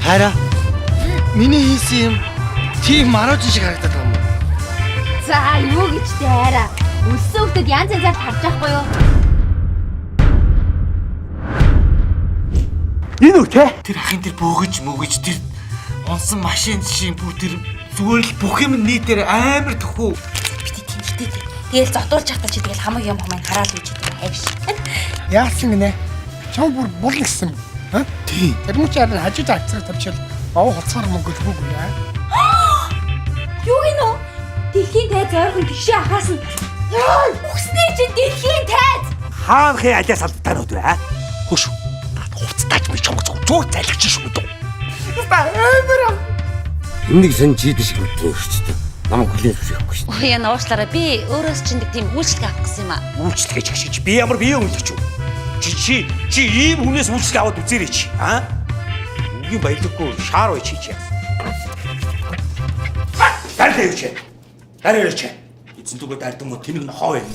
Хараа. Миний хийсэн юм тийм марууч шиг харагдаад байгаа юм уу? За юу гэж тэ хайраа. Өссөн хөлтөд янз янзаар тарж байхгүй юу? Энэ үү те? Тэр ахын тэр бөөгж тэр онсон машин жишээ бүр тэр зүгээр л бүх юм нийтээр амар төхөө. Бити тэмчтэй. Тэгэл зодуулж хатаа чи тэгэл хамаг юм хараал гэж хэлдэг хайвш. Яасан гинэ? Чам бүр бол гисэн. Ха? Тийм. Тэр мөч ярин хажууд акцаар тавьчихвал ов хоцоор мөнгө өгөөгүй яа. Юу гинөө? Дэлхийн тайз ойрхон тэгшээ ахаас нь. Үхснээ чи дэлхийн тайз. Хаанхын алиас алдаанууд вэ? Хөш. Хуцтаач би чонг зур зайлгч шүү дээ. Энийг сэн чийдэ шиг өдрөө өрчтэй. Намайг хүлээж авахгүй шүү. Ой яна уушлаараа би өөрөөс чинь нэг тийм үйлчлэг авах гэсэн юм аа. Үйлчлэгээ чигшиж би ямар бие өмлөч үү? Чи ийм хүнээс үйлчлэг аваад үзээрэй чи. Аа? Үгийн баялаггүй шаар бай чи. Дард явж. Дараач. Эзэн түгөө дард юм уу тэнэг нь хоо юм.